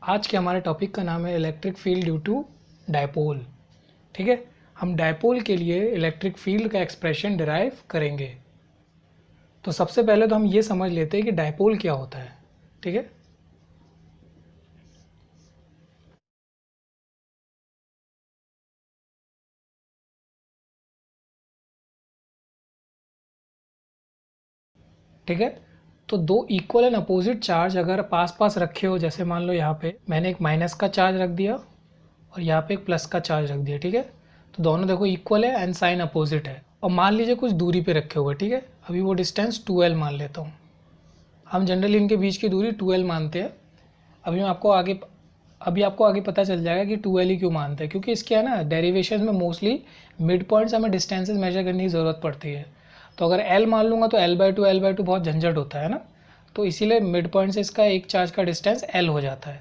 आज के हमारे टॉपिक का नाम है electric field due to dipole. ठीक है, हम डायपोल के लिए इलेक्ट्रिक फील्ड का एक्सप्रेशन डिराइव करेंगे। तो सबसे पहले तो हम ये समझ लेते हैं कि डायपोल क्या होता है। ठीक है, ठीक है। तो दो इक्वल एंड अपोजिट चार्ज अगर पास पास रखे हो, जैसे मान लो यहाँ पे मैंने एक माइनस का चार्ज रख दिया और यहाँ पे एक प्लस का चार्ज रख दिया। ठीक है, तो दोनों देखो इक्वल है एंड साइन अपोजिट है, और मान लीजिए कुछ दूरी पे रखे हुए। ठीक है, अभी वो डिस्टेंस 2L मान लेता हूँ। हम जनरली इनके बीच की दूरी 2L मानते हैं। अभी आपको आगे पता चल जाएगा कि 2L ही क्यों मानते हैं, क्योंकि इसके है ना डेरिवेशन में मोस्टली मिड पॉइंट्स हमें डिस्टेंसेस मेजर करने की ज़रूरत पड़ती है। तो अगर L मान लूँगा तो L/2 बहुत झंझट होता है ना, तो इसीलिए मिड पॉइंट से इसका एक चार्ज का डिस्टेंस L हो जाता है।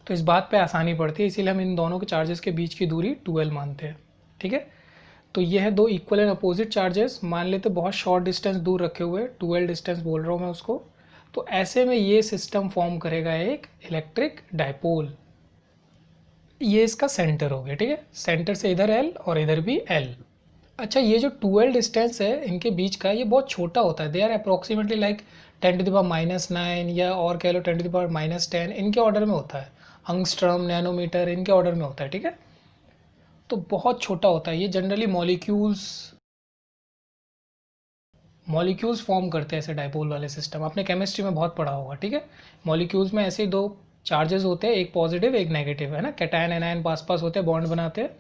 तो इस बात पे आसानी पड़ती है, इसीलिए हम इन दोनों के चार्जेस के बीच की दूरी 2L मानते हैं। ठीक है, तो ये है दो इक्वल एंड अपोजिट चार्जेस, मान लेते बहुत शॉर्ट डिस्टेंस दूर रखे हुए, 2L डिस्टेंस बोल रहा हूँ मैं उसको। तो ऐसे में ये सिस्टम फॉर्म करेगा एक इलेक्ट्रिक डायपोल। ये इसका सेंटर हो गया। ठीक है, सेंटर से इधर L और इधर भी L। अच्छा, ये जो 2L डिस्टेंस है इनके बीच का, ये बहुत छोटा होता है। दे आर अप्रॉक्सीमेटली लाइक 10⁻⁹ या और कह लो 10⁻⁻10, इनके ऑर्डर में होता है। अंगस्ट्रम, नैनोमीटर, इनके ऑर्डर में होता है। ठीक है, तो बहुत छोटा होता है। ये जनरली मॉलिक्यूल्स फॉर्म करते हैं ऐसे डायपोल वाले सिस्टम। आपने केमिस्ट्री में बहुत पढ़ा होगा। ठीक है, मॉलिक्यूल्स में ऐसे दो चार्जेस होते हैं, एक पॉजिटिव एक नेगेटिव, है ना। कैटायन एनायन पास पास होते हैं, बॉन्ड बनाते हैं,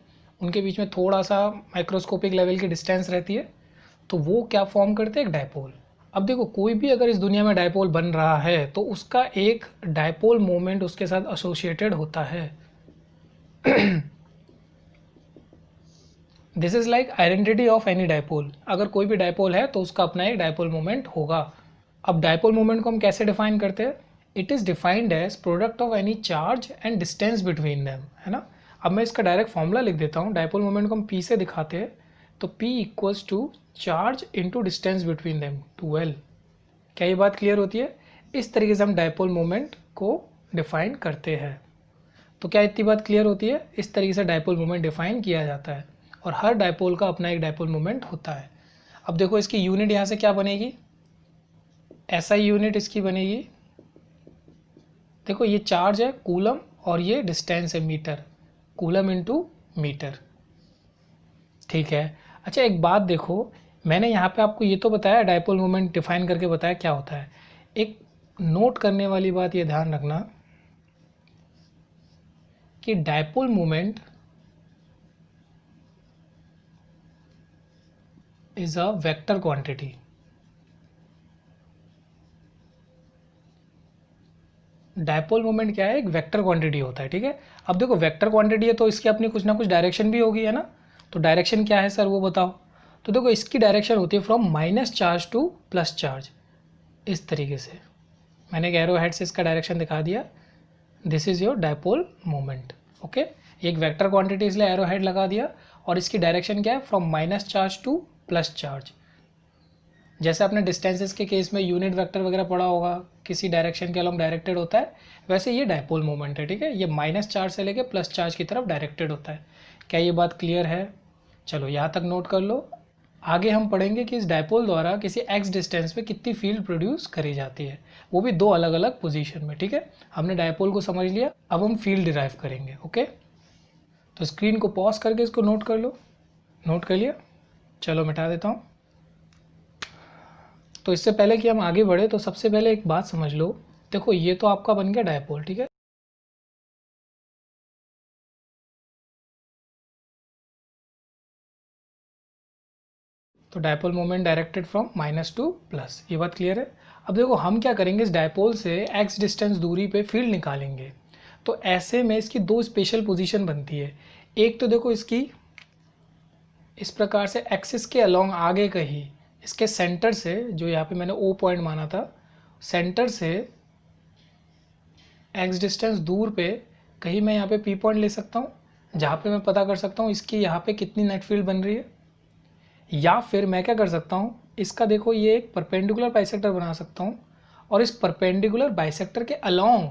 उनके बीच में थोड़ा सा माइक्रोस्कोपिक लेवल की डिस्टेंस रहती है, तो वो क्या फॉर्म करते हैं, एक डायपोल। अब देखो, कोई भी अगर इस दुनिया में डायपोल बन रहा है तो उसका एक डायपोल मोमेंट उसके साथ एसोसिएटेड होता है। This is like identity of any dipole. अगर कोई भी डायपोल है तो उसका अपना एक डायपोल मोमेंट होगा। अब डायपोल मोमेंट को हम कैसे डिफाइन करते हैं? It is defined as product of any charge and distance between them, है ना। अब मैं इसका डायरेक्ट फॉर्मूला लिख देता हूँ। डायपोल मोमेंट को हम P से दिखाते हैं, तो P equals to charge into distance between them, 2L। क्या ये बात क्लियर होती है? इस तरीके से हम डायपोल मोमेंट को डिफाइन करते हैं। तो क्या इतनी बात क्लियर होती है? इस तरीके से डायपोल मोमेंट डिफाइन किया जाता है, और हर डायपोल का अपना एक डायपोल मोमेंट होता है। अब देखो, इसकी यूनिट यहाँ से क्या बनेगी, SI यूनिट इसकी बनेगी। देखो, ये चार्ज है कूलम और ये डिस्टेंस है मीटर, कूलम इंटू मीटर। ठीक है। अच्छा, एक बात देखो, मैंने यहाँ पे आपको ये तो बताया, डायपोल मोमेंट डिफाइन करके बताया क्या होता है। एक नोट करने वाली बात ये ध्यान रखना कि dipole moment is a vector quantity. Dipole moment क्या है, एक वेक्टर क्वांटिटी होता है। ठीक है, अब देखो वेक्टर क्वांटिटी है तो इसकी अपनी कुछ ना कुछ डायरेक्शन भी होगी, है ना। तो डायरेक्शन क्या है सर, वो बताओ। तो देखो, इसकी डायरेक्शन होती है from minus charge two plus charge, इस तरीके से। मैंने एक एरो हेड से इसका डायरेक्शन दिखा दिया। This is your dipole moment. Okay, एक वेक्टर क्वांटिटी इसलिए एरो हेड लगा दिया, और इसकी डायरेक्शन क्या है, from minus charge two plus charge. जैसे आपने डिस्टेंसेस के केस में यूनिट वेक्टर वगैरह पढ़ा होगा, किसी डायरेक्शन के अलॉन्ग डायरेक्टेड होता है, वैसे ये डायपोल मोमेंट है। ठीक है, ये माइनस चार्ज से लेके प्लस चार्ज की तरफ डायरेक्टेड होता है। क्या ये बात क्लियर है? चलो, यहाँ तक नोट कर लो। आगे हम पढ़ेंगे कि इस डायपोल द्वारा किसी एक्स डिस्टेंस पे कितनी फील्ड प्रोड्यूस करी जाती है, वो भी दो अलग अलग पोजीशन में। ठीक है, हमने डायपोल को समझ लिया, अब हम फील्ड डिराइव करेंगे। ओके, तो स्क्रीन को पॉज करके इसको नोट कर लो। नोट कर लिया? चलो, मिटा देता हूँ। तो इससे पहले कि हम आगे बढ़े, तो सबसे पहले एक बात समझ लो। देखो, ये तो आपका बन गया डायपोल। ठीक है, तो dipole moment directed from minus two plus, ये बात क्लियर है। अब देखो, हम क्या करेंगे, इस डायपोल से एक्स डिस्टेंस दूरी पे फील्ड निकालेंगे। तो ऐसे में इसकी दो स्पेशल पोजीशन बनती है। एक तो देखो, इसकी इस प्रकार से एक्सिस के अलोंग आगे कहीं इसके सेंटर से, जो यहाँ पे मैंने O पॉइंट माना था, सेंटर से एक्स डिस्टेंस दूर पे कहीं मैं यहाँ पे P पॉइंट ले सकता हूँ, जहाँ पे मैं पता कर सकता हूँ इसकी यहाँ पे कितनी नेट फील्ड बन रही है। या फिर मैं क्या कर सकता हूँ, इसका देखो ये एक परपेंडिकुलर बाइसेक्टर बना सकता हूँ, और इस परपेंडिकुलर बाइसेक्टर के अलोंग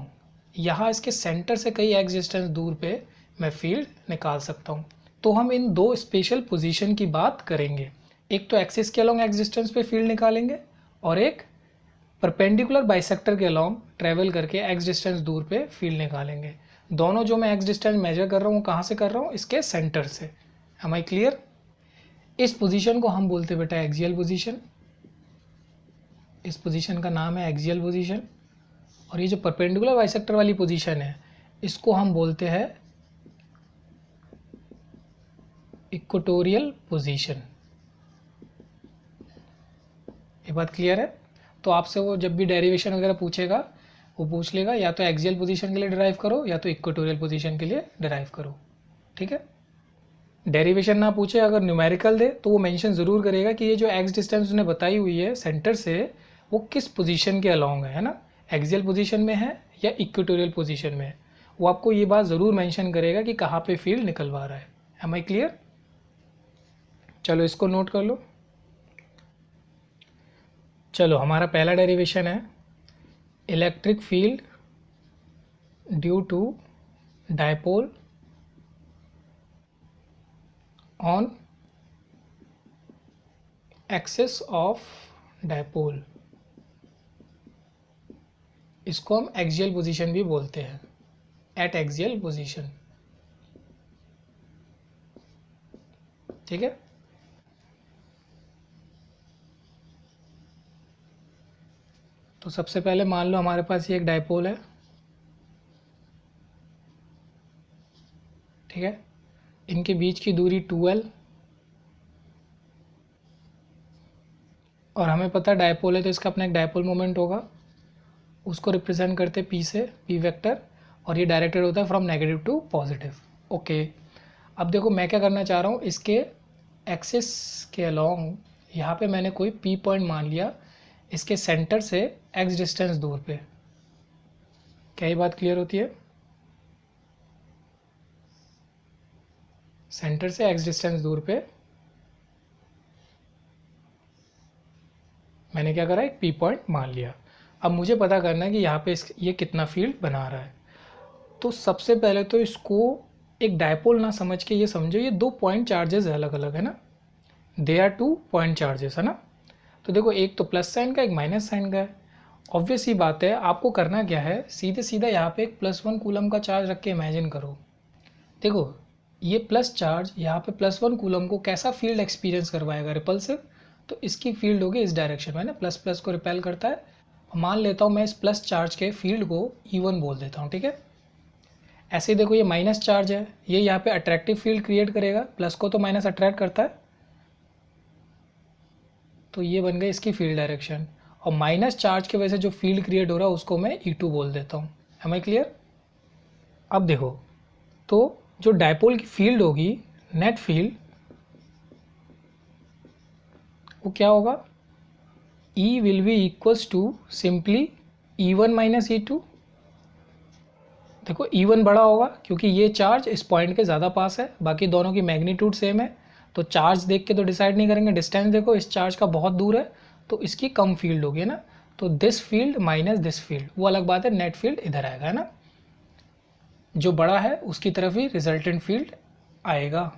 यहाँ इसके सेंटर से कई एक्स डिस्टेंस दूर पे मैं फील्ड निकाल सकता हूँ। तो हम इन दो स्पेशल पोजीशन की बात करेंगे, एक तो एक्सिस के अलॉन्ग एक्स डिस्टेंस पे फील्ड निकालेंगे और एक परपेंडिकुलर बाइसेक्टर के अलॉन्ग ट्रेवल करके एक्स डिस्टेंस दूर पे फील्ड निकालेंगे। दोनों जो मैं एक्स डिस्टेंस मेजर कर रहा हूँ कहाँ से कर रहा हूँ, इसके सेंटर से। Am I clear? इस पोजीशन को हम बोलते हैं बेटा एक्सियल पोजीशन। इस पोजीशन का नाम है एक्सियल पोजीशन। और ये जो परपेंडिकुलर बाइसेक्टर वाली पोजीशन है इसको हम बोलते हैं इक्वेटोरियल पोजीशन। ये बात क्लियर है? तो आपसे वो जब भी डेरिवेशन वगैरह पूछेगा वो पूछ लेगा या तो एक्सियल पोजीशन के लिए डिराइव करो या तो इक्वेटोरियल पोजीशन के लिए डिराइव करो। ठीक है? डेरिवेशन ना पूछे, अगर न्यूमेरिकल दे तो वो मेंशन ज़रूर करेगा कि ये जो एक्स डिस्टेंस उसने बताई हुई है सेंटर से वो किस पोजीशन के अलॉन्ग है ना, एक्सियल पोजीशन में है या इक्वेटोरियल पोजीशन में है। वो आपको ये बात ज़रूर मेंशन करेगा कि कहाँ पे फील्ड निकलवा रहा है। Am I clear? चलो इसको नोट कर लो। चलो हमारा पहला डेरिवेशन है electric field due to dipole on axis of dipole. इसको हम एक्सियल पोजीशन भी बोलते हैं, एट एक्सियल पोजीशन। ठीक है? तो सबसे पहले मान लो हमारे पास ये एक डायपोल है। ठीक है? इनके बीच की दूरी 2l और हमें पता है डायपोल है तो इसका अपना एक डायपोल मोमेंट होगा, उसको रिप्रेजेंट करते p से, p वेक्टर, और ये डायरेक्टेड होता है from negative to positive. Okay, अब देखो मैं क्या करना चाह रहा हूँ, इसके एक्सिस के अलॉन्ग यहाँ पे मैंने कोई p पॉइंट मान लिया इसके सेंटर से x डिस्टेंस दूर पे। क्या ये बात क्लियर होती है? सेंटर से x डिस्टेंस दूर पे मैंने क्या करा, एक p पॉइंट मान लिया। अब मुझे पता करना है कि यहाँ पे ये कितना फील्ड बना रहा है। तो सबसे पहले तो इसको एक डायपोल ना समझ के ये समझो ये दो पॉइंट चार्जेस अलग अलग है ना, they are two point charges है ना। तो देखो एक तो प्लस साइन का एक माइनस साइन का है। ऑब्वियस ही बात है, आपको करना क्या है, सीधे सीधा यहाँ पे एक +1 कूलम का चार्ज रख के इमेजिन करो। देखो ये प्लस चार्ज यहाँ पे +1 कूलम को कैसा फील्ड एक्सपीरियंस करवाएगा, रिपल्सिव। तो इसकी फील्ड होगी इस डायरेक्शन में ना, प्लस प्लस को रिपेल करता है। मान लेता हूँ मैं इस प्लस चार्ज के फील्ड को E1 बोल देता हूँ। ठीक है? ऐसे ही देखो ये माइनस चार्ज है, ये यहाँ पे अट्रैक्टिव फील्ड क्रिएट करेगा, प्लस को तो माइनस अट्रैक्ट करता है, तो ये बन गई इसकी फील्ड डायरेक्शन। और माइनस चार्ज की वजह से जो फील्ड क्रिएट हो रहा है उसको मैं E2 बोल देता हूँ। Am I clear? अब देखो तो जो डायपोल की फील्ड होगी, नेट फील्ड, वो क्या होगा, E will be equals to simply E1 minus E2। देखो E1 बड़ा होगा क्योंकि ये चार्ज इस पॉइंट के ज़्यादा पास है, बाकी दोनों की मैग्नीट्यूड सेम है, तो चार्ज देख के तो डिसाइड नहीं करेंगे, डिस्टेंस देखो इस चार्ज का बहुत दूर है तो इसकी कम फील्ड होगी ना। तो this field minus this field, वो अलग बात है, नेट फील्ड इधर आएगा है ना, जो बड़ा है उसकी तरफ ही रिजल्टेंट फील्ड आएगा।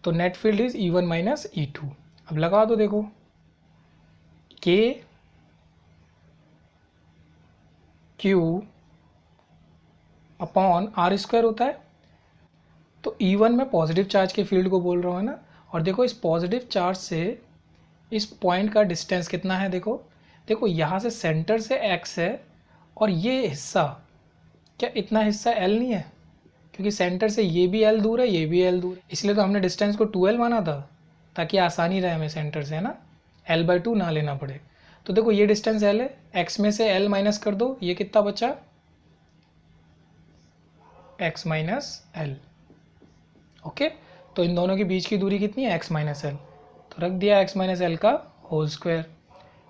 तो net field is E1 minus E2। अब लगा दो, देखो K Q अपॉन R² होता है। तो E1 में पॉजिटिव चार्ज के फील्ड को बोल रहा हूँ ना, और देखो इस पॉजिटिव चार्ज से इस पॉइंट का डिस्टेंस कितना है, देखो यहाँ से सेंटर से x है और ये हिस्सा, क्या इतना हिस्सा L नहीं है, क्योंकि सेंटर से ये भी L दूर है, ये भी L दूर है, इसलिए तो हमने डिस्टेंस को 2L माना था ताकि आसानी रहे हमें सेंटर से है ना, L/2 ना लेना पड़े। तो देखो ये डिस्टेंस L है, x में से L माइनस कर दो, ये कितना बचा, x माइनस L। ओके, तो इन दोनों के बीच की दूरी कितनी है, x माइनस L। तो रख दिया x माइनस L का होल स्क्वायर,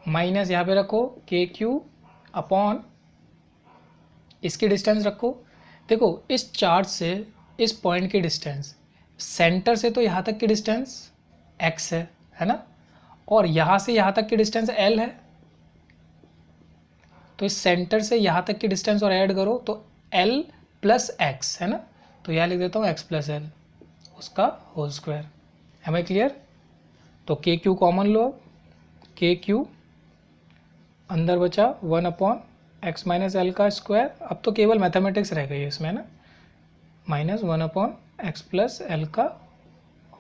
माइनस यहाँ पे रखो KQ अपॉन इसकी डिस्टेंस रखो। देखो इस चार्ज से इस पॉइंट की डिस्टेंस, सेंटर से तो यहाँ तक की डिस्टेंस x है ना, और यहाँ से यहाँ तक की डिस्टेंस L है। तो इस सेंटर से यहाँ तक की डिस्टेंस और ऐड करो तो एल प्लस एक्स है ना, तो यहाँ लिख देता हूँ एक्स प्लस एल उसका whole square. Am I clear? तो के क्यू कॉमन लो, के क्यू अंदर बचा 1/x माइनस एल का स्क्वायर। अब तो केवल मैथमेटिक्स रह गई है इसमें ना, माइनस 1/x प्लस एल का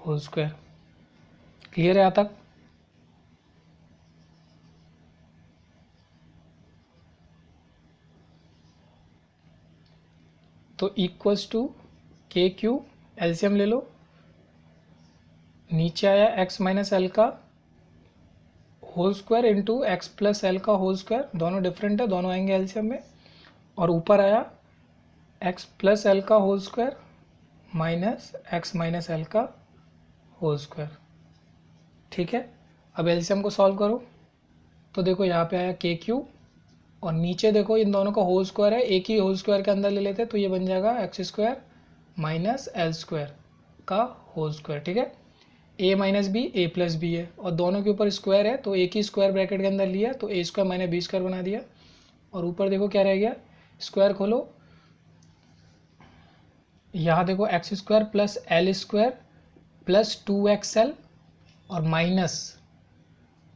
होल स्क्वायर। क्लियर है यहाँ तक? तो equals to K Q, LCM ले लो, नीचे आया x माइनस एल का whole square into X plus L का होल स्क्वायर, दोनों डिफरेंट है, दोनों आएंगे एलसीएम में, और ऊपर आया x प्लस एल का whole square minus X minus L का होल स्क्वायर। ठीक है, अब एलसीएम को सॉल्व करो तो देखो यहाँ पे आया के क्यू और नीचे देखो इन दोनों का होल स्क्वायर है, एक ही होल स्क्वायर के अंदर ले लेते तो ये बन जाएगा x square minus L square का होल स्क्वायर। ठीक है, a minus b a plus b है और दोनों के ऊपर स्क्वायर है तो एक ही स्क्वायर ब्रैकेट के अंदर लिया तो ए स्क्वायर माइनस बी स्क्वायर बना दिया, और ऊपर देखो क्या रह गया, स्क्वायर खोलो, यहाँ देखो x square plus L square plus 2xl और माइनस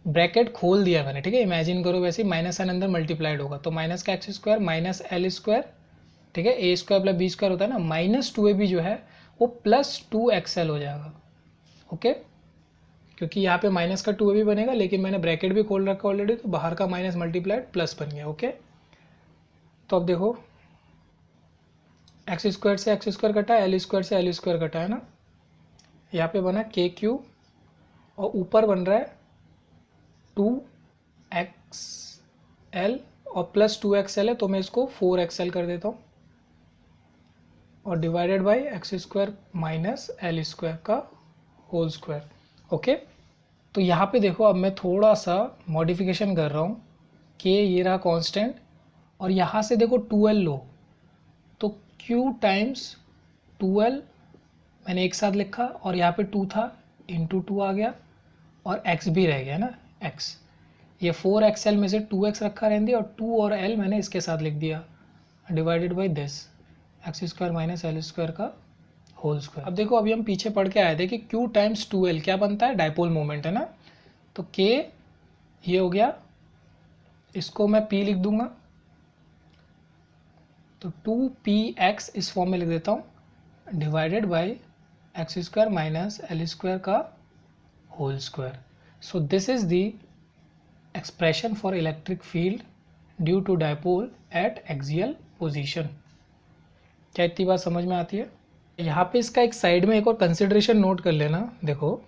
ब्रैकेट खोल दिया मैंने। ठीक है, इमेजिन करो वैसे माइनस एन अंदर मल्टीप्लाइड होगा तो माइनस का x square minus L square, ठीक है, ए स्क्वायर प्लस बी स्क्वायर होता है ना, माइनस 2ab जो है वो प्लस 2xl हो जाएगा। ओके, क्योंकि यहाँ पे माइनस का 2ab बनेगा लेकिन मैंने ब्रैकेट भी खोल रखा ऑलरेडी तो बाहर का माइनस मल्टीप्लाइड प्लस बन गया। ओके, तो अब देखो एक्स स्क्वायर से एक्स स्क्वायर कटा, एल स्क्वायर से एल स्क्वायर कटा है ना, यहाँ पे बना के क्यू और ऊपर बन रहा है 2xl और प्लस 2xl है तो मैं इसको 4xl कर देता हूँ और divided by X square minus L square का होल स्क्वायर। ओके, तो यहाँ पे देखो अब मैं थोड़ा सा मॉडिफिकेशन कर रहा हूँ कि ये रहा कांस्टेंट और यहाँ से देखो 2l लो तो q टाइम्स 2l मैंने एक साथ लिखा और यहाँ पे 2 था इंटू 2 आ गया और x भी रह गया ना, x, ये 4xl में से 2x रखा रहने दिया और 2 और l मैंने इसके साथ लिख दिया divided by this x square minus L square का होल स्क्वायर। अब देखो अभी हम पीछे पढ़ के आए थे कि q टाइम्स 2l क्या बनता है, डायपोल मोमेंट है ना, तो k ये हो गया, इसको मैं p लिख दूंगा तो 2px इस फॉर्म में लिख देता हूँ divided by X square minus L square का whole square. So this is the expression for electric field due to dipole at axial position. क्या इतनी बात समझ में आती है? यहाँ पे इसका एक साइड में एक और कंसिडरेशन नोट कर लेना। देखो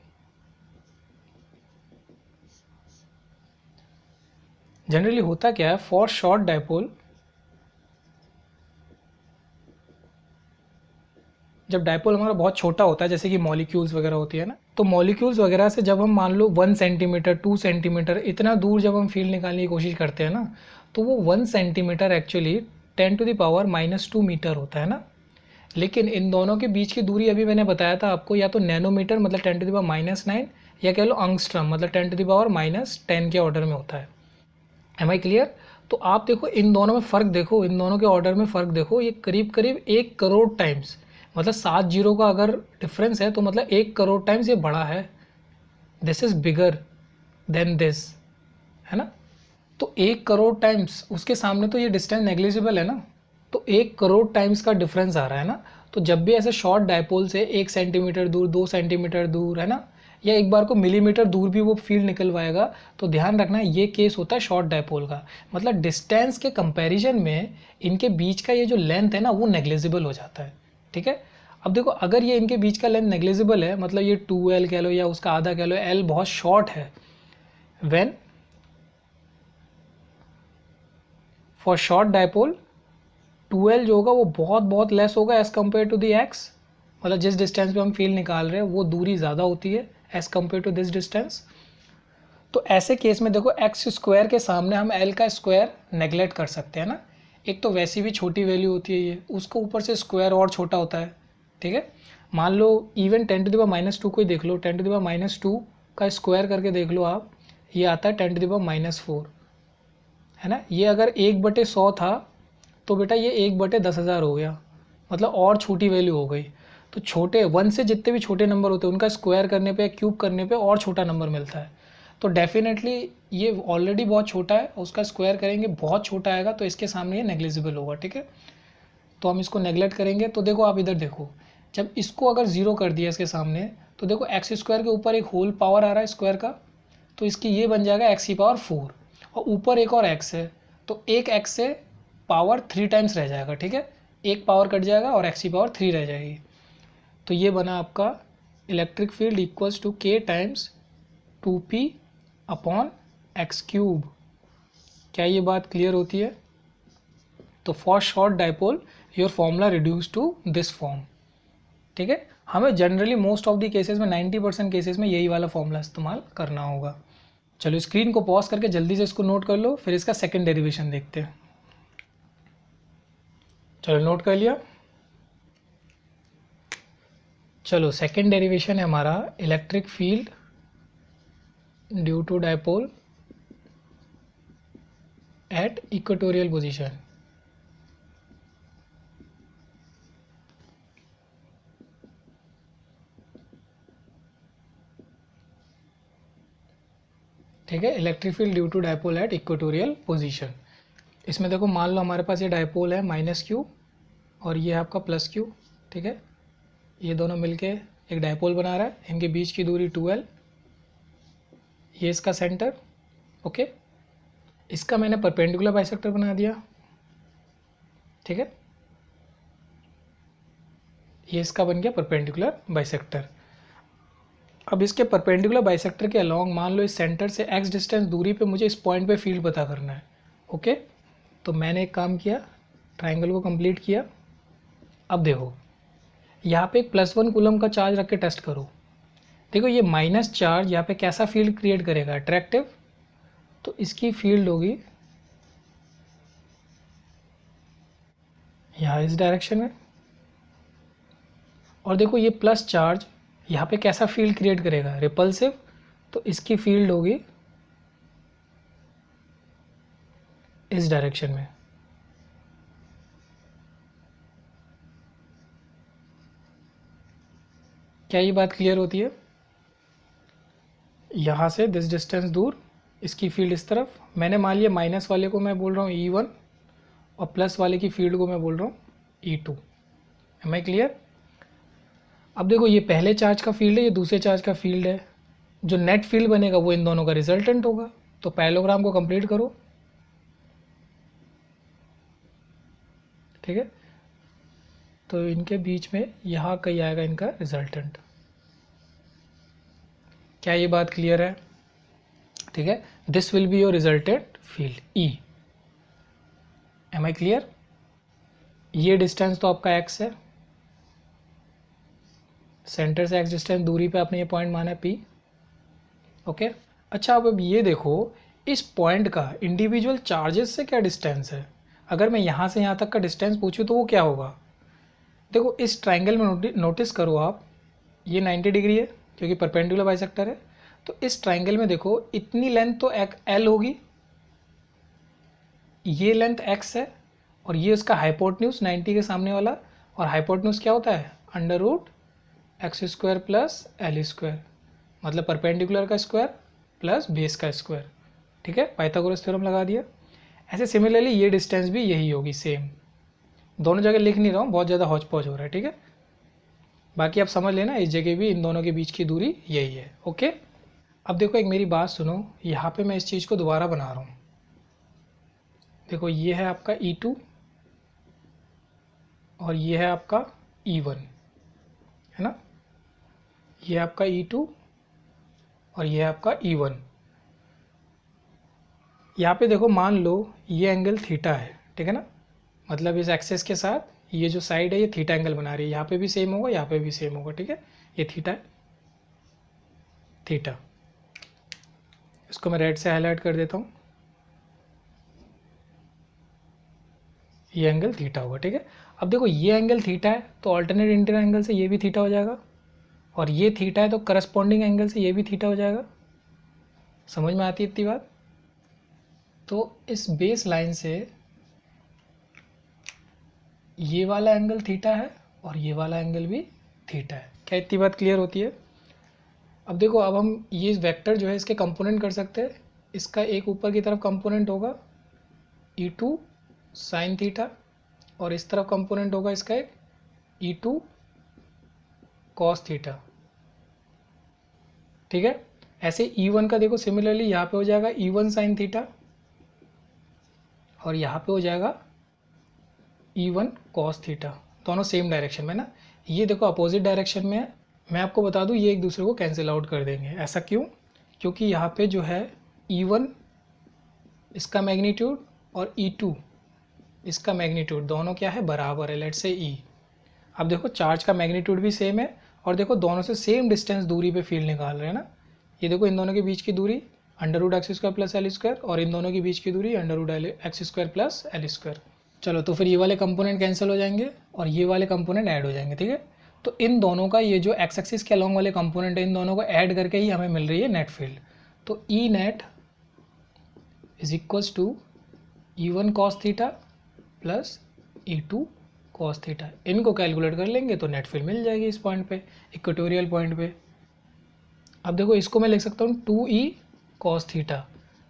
जनरली होता क्या है, फॉर शॉर्ट डायपोल जब डायपोल हमारा बहुत छोटा होता है जैसे कि मॉलिक्यूल्स वगैरह होती है ना, तो मॉलिक्यूल्स वगैरह से जब हम मान लो 1 सेंटीमीटर 2 सेंटीमीटर इतना दूर जब हम फील्ड निकालने की कोशिश करते हैं ना, तो वो 1 सेंटीमीटर एक्चुअली 10⁻⁻² मीटर होता है ना। लेकिन इन दोनों के बीच की दूरी अभी मैंने बताया था आपको, या तो नैनोमीटर मतलब 10⁻⁹ या कह लो अंगस्ट्रम मतलब 10⁻⁻10 के ऑर्डर में होता है। Am I clear? तो आप देखो इन दोनों में फ़र्क देखो, इन दोनों के ऑर्डर में फ़र्क देखो, ये करीब करीब 1 करोड़ टाइम्स, मतलब 7 जीरो का अगर डिफरेंस है तो मतलब 1 करोड़ टाइम्स ये बड़ा है। This is bigger than this, है ना। तो 1 करोड़ टाइम्स उसके सामने तो ये डिस्टेंस नेग्लिजिबल है ना, तो 1 करोड़ टाइम्स का डिफरेंस आ रहा है ना। तो जब भी ऐसे शॉर्ट डायपोल से 1 सेंटीमीटर दूर 2 सेंटीमीटर दूर, है ना, या एक बार को मिलीमीटर दूर भी वो फील्ड निकलवाएगा, तो ध्यान रखना ये केस होता है शॉर्ट डायपोल का, मतलब डिस्टेंस के कंपैरिजन में इनके बीच का ये जो लेंथ है ना वो नेग्लिजिबल हो जाता है। ठीक है, अब देखो अगर ये इनके बीच का लेंथ नेग्लिजिबल है, मतलब ये 2l कह लो या उसका आधा कह लो, l बहुत शॉर्ट है, when for short dipole 2l जो होगा वो बहुत बहुत लेस होगा as compare to the x, मतलब जिस डिस्टेंस पे हम फील्ड निकाल रहे हैं वो दूरी ज़्यादा होती है as compare to this distance. तो ऐसे केस में देखो एक्स स्क्वायर के सामने हम l का स्क्वायर नेगलेक्ट कर सकते हैं ना, एक तो वैसी भी छोटी वैल्यू होती है ये, उसको ऊपर से स्क्वायर और छोटा होता है। ठीक है, मान लो इवन 10⁻⁻² को ही देख लो, 10⁻² का स्क्वायर करके देख लो आप, ये आता है 10⁻⁴, है ना। ये अगर 1/100 था तो बेटा ये 1/10,000 हो गया, मतलब और छोटी वैल्यू हो गई। तो छोटे 1 से जितने भी छोटे नंबर होते हैं उनका स्क्वायर करने पे या क्यूब करने पे और छोटा नंबर मिलता है। तो डेफिनेटली ये ऑलरेडी बहुत छोटा है, उसका स्क्वायर करेंगे बहुत छोटा आएगा, तो इसके सामने ये नेग्लिजिबल होगा, ठीक है। तो हम इसको नेग्लेक्ट करेंगे। तो देखो आप इधर देखो, जब इसको अगर ज़ीरो कर दिया इसके सामने, तो देखो एक्स स्क्वायर के ऊपर एक होल पावर आ रहा है स्क्वायर का, तो इसकी ये बन जाएगा एक्स की पावर 4, और ऊपर एक और एक्स है, तो एक एक्स से पावर 3 टाइम्स रह जाएगा, ठीक है। एक पावर कट जाएगा और एक्स की पावर 3 रह जाएगी। तो ये बना आपका electric field equals to k times 2p upon x cube. क्या ये बात क्लियर होती है? तो for short dipole your formula reduce to this form, ठीक है। हमें generally most of the cases में 90% केसेस में यही वाला फॉर्मूला इस्तेमाल करना होगा। चलो स्क्रीन को पॉज करके जल्दी से इसको नोट कर लो, फिर इसका सेकंड डेरिवेशन देखते हैं। चलो नोट कर लिया। चलो सेकंड डेरिवेशन है हमारा electric field due to dipole at equatorial position. ठीक है, electric field due to dipole at equatorial position. इसमें देखो मान लो हमारे पास ये डाइपोल है -q और ये है आपका +q, ठीक है। ये दोनों मिलके एक डाइपोल बना रहा है, इनके बीच की दूरी 2l, ये इसका सेंटर, ओके। इसका मैंने परपेंडिकुलर बाइसेक्टर बना दिया, ठीक है। ये इसका बन गया परपेंडिकुलर बाइसेक्टर। अब इसके परपेंडिकुलर बाइसेक्टर के अलॉन्ग मान लो इस सेंटर से x डिस्टेंस दूरी पे मुझे इस पॉइंट पे फील्ड पता करना है, ओके। तो मैंने एक काम किया, ट्राइंगल को कंप्लीट किया। अब देखो यहाँ पे एक +1 कूलम का चार्ज रख के टेस्ट करो। देखो ये माइनस चार्ज यहाँ पे कैसा फील्ड क्रिएट करेगा, अट्रैक्टिव। तो इसकी फील्ड होगी यहाँ इस डायरेक्शन में, और देखो ये प्लस चार्ज यहाँ पे कैसा फील्ड क्रिएट करेगा, रिपल्सिव। तो इसकी फील्ड होगी इस डायरेक्शन में। क्या ये बात क्लियर होती है? यहाँ से दिस डिस्टेंस दूर, इसकी फील्ड इस तरफ। मैंने मान लिया माइनस वाले को मैं बोल रहा हूँ E1 और प्लस वाले की फील्ड को मैं बोल रहा हूँ E2। Am I clear? अब देखो ये पहले चार्ज का फील्ड है, ये दूसरे चार्ज का फील्ड है। जो नेट फील्ड बनेगा वो इन दोनों का रिजल्टेंट होगा। तो पैरेललोग्राम को कंप्लीट करो, ठीक है। तो इनके बीच में यहाँ कहीं आएगा इनका रिजल्टेंट। क्या ये बात क्लियर है? ठीक है, this will be your resultant field E। Am I clear? ये डिस्टेंस तो आपका x है, सेंटर से x डिस्टेंस दूरी पे आपने ये पॉइंट माना है P, ओके। अच्छा अब ये देखो इस पॉइंट का इंडिविजुअल चार्जेस से क्या डिस्टेंस है। अगर मैं यहाँ से यहाँ तक का डिस्टेंस पूछूँ तो वो क्या होगा। देखो इस ट्राइंगल में नोटिस करो आप, ये 90 डिग्री है क्योंकि परपेंडिकुलर बाइसेक्टर है। तो इस ट्राइंगल में देखो इतनी लेंथ तो L होगी, ये लेंथ x है, और ये उसका हाइपोटेन्यूज 90 के सामने वाला। और हाइपोटेन्यूज क्या होता है, √x² प्लस L², मतलब परपेंडिकुलर का स्क्वायर प्लस बेस का स्क्वायर, ठीक है। पाइथागोरस थ्योरम लगा दिया। ऐसे सिमिलरली ये डिस्टेंस भी यही होगी सेम। दोनों जगह लिख नहीं रहा हूँ, बहुत ज़्यादा हौच पौच हो रहा है, ठीक है। बाकी आप समझ लेना इस जगह भी इन दोनों के बीच की दूरी यही है, ओके। अब देखो एक मेरी बात सुनो, यहाँ पे मैं इस चीज़ को दोबारा बना रहा हूँ। देखो ये है आपका E2 और ये है आपका E1, है ना। ये आपका E2 और ये है आपका E1। यहाँ पे देखो मान लो ये एंगल थीटा है, ठीक है ना। मतलब इस एक्सेस के साथ ये जो साइड है ये थीटा एंगल बना रही है। यहाँ पे भी सेम होगा, यहाँ पे भी सेम होगा, ठीक है। ये थीटा है, थीटा। इसको मैं रेड से हाईलाइट कर देता हूँ, ये एंगल थीटा होगा, ठीक है। अब देखो ये एंगल थीटा है तो अल्टरनेट इंटीरियर एंगल से ये भी थीटा हो जाएगा, और ये थीटा है तो करस्पॉन्डिंग एंगल से ये भी थीटा हो जाएगा। समझ में आती है इतनी बात? तो इस बेस लाइन से ये वाला एंगल थीटा है और ये वाला एंगल भी थीटा है। क्या इतनी बात क्लियर होती है? अब देखो, अब हम ये वेक्टर जो है इसके कंपोनेंट कर सकते हैं। इसका एक ऊपर की तरफ कंपोनेंट होगा E2 साइन थीटा और इस तरफ कंपोनेंट होगा इसका एक E2 कॉस थीटा। ठीक है, ऐसे E1 का देखो सिमिलरली यहाँ पे हो जाएगा E1 साइन थीटा और यहाँ पे हो जाएगा E1 कॉस थीटा, दोनों सेम डायरेक्शन में ना। ये देखो अपोजिट डायरेक्शन में है। मैं आपको बता दूँ ये एक दूसरे को कैंसिल आउट कर देंगे। ऐसा क्यों? क्योंकि यहाँ पे जो है E1 इसका मैग्नीट्यूड और E2 इसका मैग्नीट्यूड दोनों क्या है, बराबर है। Let's say E। अब देखो चार्ज का मैग्नीट्यूड भी सेम है और देखो दोनों से सेम डिस्टेंस दूरी पे फील्ड निकाल रहे हैं ना। ये देखो इन दोनों के बीच की दूरी √x² प्लस l² और इन दोनों के बीच की दूरी √x² प्लस l²। चलो तो फिर ये वाले कंपोनेंट कैंसिल हो जाएंगे और ये वाले कंपोनेंट ऐड हो जाएंगे। ठीक है, तो इन दोनों का ये जो एक्स एक्सिस के अलॉन्ग वाले कंपोनेंट है इन दोनों को ऐड करके ही हमें मिल रही है नेट फील्ड। तो E net is equals to E1 cos theta plus E2 cos theta. इनको कैलकुलेट कर लेंगे तो नेट फील्ड मिल जाएगी इस पॉइंट पे, इक्वेटोरियल पॉइंट पे। अब देखो इसको मैं लिख सकता हूँ 2E कॉस थीटा।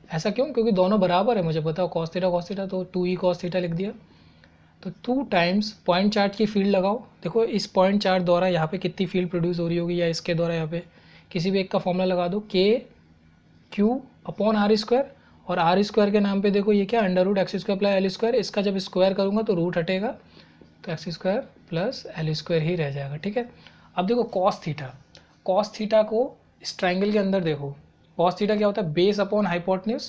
ऐसा क्यों? क्योंकि दोनों बराबर है, मुझे पता है कॉस थीटा, तो 2E कॉस थीटा लिख दिया। तो 2 टाइम्स पॉइंट चार्ज की फील्ड लगाओ। देखो इस पॉइंट चार्ज द्वारा यहाँ पे कितनी फील्ड प्रोड्यूस हो रही होगी, या इसके द्वारा यहाँ पे किसी भी एक का फॉर्मूला लगा दो, KQ/r²। और r² के नाम पे देखो ये क्या, √x² प्लस l²। इसका जब स्क्वायर करूँगा तो रूट हटेगा, तो x² प्लस l² ही रह जाएगा। ठीक है, अब देखो कॉस थीटा को इस ट्राइंगल के अंदर देखो, कॉस थीटा क्या होता है, बेस अपॉन हाइपोटेन्यूज।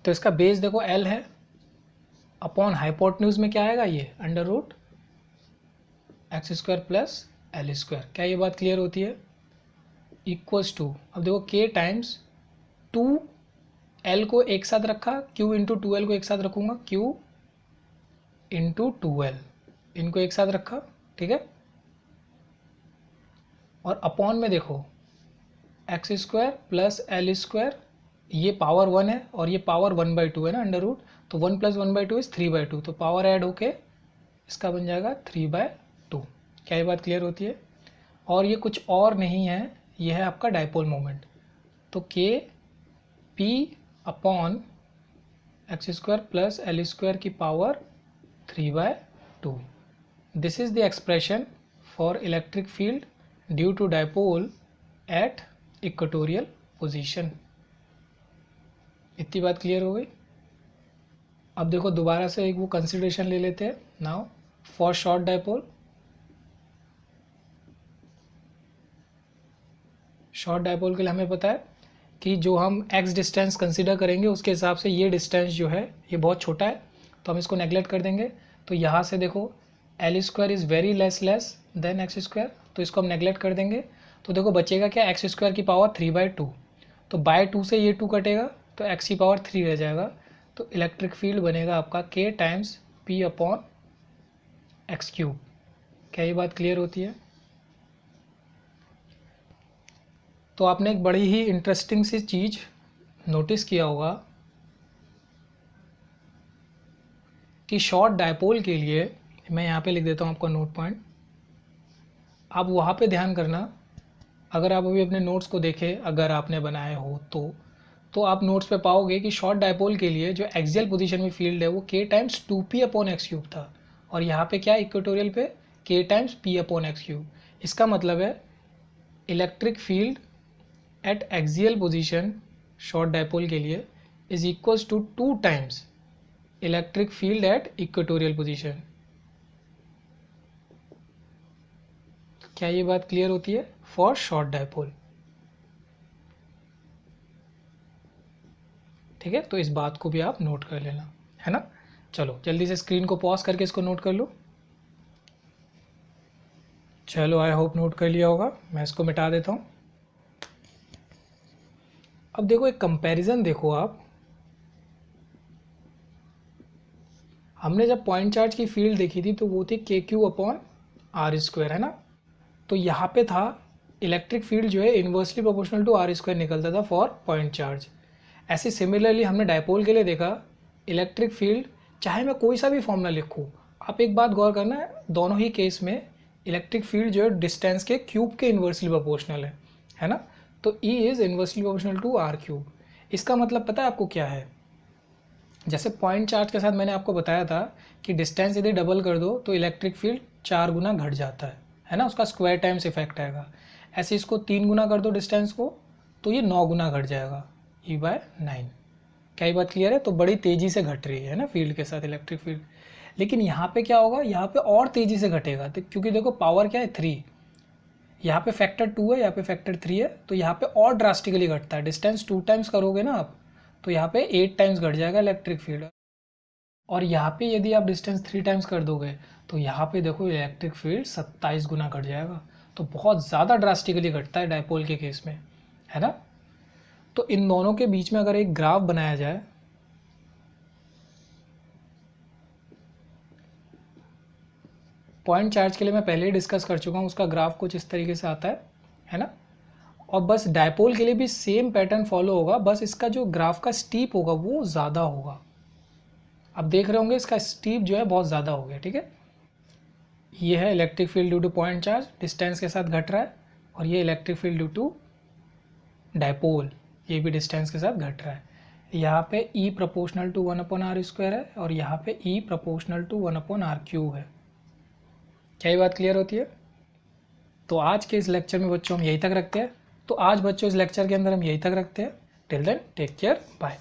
तो इसका बेस देखो l है, अपॉन हाइपोटेन्यूज में क्या आएगा, ये √x² प्लस l²। क्या ये बात क्लियर होती है? इक्वल्स टू, अब देखो k टाइम्स 2l को एक साथ रखा, q इंटू 2l को एक साथ रखूंगा, q इंटू 2l, इनको एक साथ रखा। ठीक है, और अपॉन में देखो x² प्लस l², ये पावर 1 है और ये पावर 1/2 है ना, अंडर रूट। तो 1 प्लस 1/2 इज 3/2, तो पावर ऐड होके इसका बन जाएगा 3/2। क्या ये बात क्लियर होती है? और ये कुछ और नहीं है, ये है आपका डाइपोल मोमेंट। तो k p upon x² plus l² की power 3/2। This is the expression for electric field due to dipole at equatorial position. इतनी बात क्लियर हो गई? अब देखो दोबारा से एक वो कंसिडरेशन ले लेते हैं now for short dipole. Short dipole के लिए हमें पता है कि जो हम x डिस्टेंस कंसिडर करेंगे उसके हिसाब से ये डिस्टेंस जो है ये बहुत छोटा है, तो हम इसको नेगलेक्ट कर देंगे। तो यहाँ से देखो l² is very less than x², तो इसको हम नेगलेक्ट कर देंगे। तो देखो बचेगा क्या, x² की पावर 3/2, तो बाय 2 से ये 2 कटेगा तो x की पावर 3 रह जाएगा। तो इलेक्ट्रिक फील्ड बनेगा आपका k times p upon x³। क्या ये बात क्लियर होती है? तो आपने एक बड़ी ही इंटरेस्टिंग सी चीज़ नोटिस किया होगा कि शॉर्ट डायपोल के लिए, मैं यहाँ पे लिख देता हूँ आपका नोट पॉइंट, आप वहाँ पे ध्यान करना। अगर आप अभी अपने नोट्स को देखें, अगर आपने बनाए हो तो आप नोट्स पे पाओगे कि शॉर्ट डायपोल के लिए जो एक्सियल पोजीशन में फील्ड है वो k times 2p upon x³ था, और यहाँ पे क्या इक्वेटोरियल पे k times p upon x³। इसका मतलब है electric field at axial position short dipole के लिए is equals to 2 times electric field at equatorial position. क्या ये बात क्लियर होती है? For short dipole. ठीक है, तो इस बात को भी आप नोट कर लेना, है ना। चलो जल्दी से स्क्रीन को पॉज करके इसको नोट कर लो। चलो आई होप नोट कर लिया होगा, मैं इसको मिटा देता हूँ। अब देखो एक कंपैरिजन देखो आप, हमने जब पॉइंट चार्ज की फील्ड देखी थी तो वो थी KQ अपॉन r², है ना। तो यहाँ पे था इलेक्ट्रिक फील्ड जो है इन्वर्सली प्रोपोर्शनल टू r² निकलता था फॉर पॉइंट चार्ज। ऐसे सिमिलरली हमने डायपोल के लिए देखा इलेक्ट्रिक फील्ड, चाहे मैं कोई सा भी फॉर्मूला लिखूँ, आप एक बात गौर करना है, दोनों ही केस में इलेक्ट्रिक फील्ड जो है डिस्टेंस के क्यूब के इन्वर्सली प्रोपोर्शनल है ना। तो E is inversely proportional to R cube. इसका मतलब पता है आपको क्या है, जैसे पॉइंट चार्ज के साथ मैंने आपको बताया था कि डिस्टेंस यदि डबल कर दो तो इलेक्ट्रिक फील्ड 4 गुना घट जाता है ना, उसका स्क्वायर टाइम्स इफेक्ट आएगा। ऐसे इसको 3 गुना कर दो डिस्टेंस को तो ये 9 गुना घट जाएगा, E/9। क्या ये बात क्लियर है? तो बड़ी तेज़ी से घट रही है ना फील्ड के साथ इलेक्ट्रिक फील्ड। लेकिन यहाँ पे क्या होगा, यहाँ पे और तेज़ी से घटेगा, तो क्योंकि देखो पावर क्या है 3, यहाँ पे फैक्टर 2 है, यहाँ पे फैक्टर 3 है, तो यहाँ पे और ड्रास्टिकली घटता है। डिस्टेंस 2 टाइम्स करोगे ना आप, तो यहाँ पे 8 टाइम्स घट जाएगा इलेक्ट्रिक फील्ड। और यहाँ पे यदि आप डिस्टेंस 3 टाइम्स कर दोगे तो यहाँ पे देखो इलेक्ट्रिक फील्ड 27 गुना घट जाएगा। तो बहुत ज़्यादा ड्रास्टिकली घटता है डायपोल के केस में, है ना। तो इन दोनों के बीच में अगर एक ग्राफ बनाया जाए, पॉइंट चार्ज के लिए मैं पहले ही डिस्कस कर चुका हूँ, उसका ग्राफ कुछ इस तरीके से आता है ना। और बस डायपोल के लिए भी सेम पैटर्न फॉलो होगा, बस इसका जो ग्राफ का स्टीप होगा वो ज़्यादा होगा। आप देख रहे होंगे इसका स्टीप जो है बहुत ज़्यादा हो गया, ठीक है। ये है electric field due to point charge, distance के साथ घट रहा है, और ये electric field due to dipole, ये भी डिस्टेंस के साथ घट रहा है। यहाँ पे E प्रोपोर्शनल टू 1/r² है, और यहाँ पे E प्रोपोर्शनल टू 1/r³ है। क्या ये बात क्लियर होती है? तो आज के इस लेक्चर में बच्चों हम यहीं तक रखते हैं। तो आज बच्चों इस लेक्चर के अंदर हम यहीं तक रखते हैं। Till then take care, bye.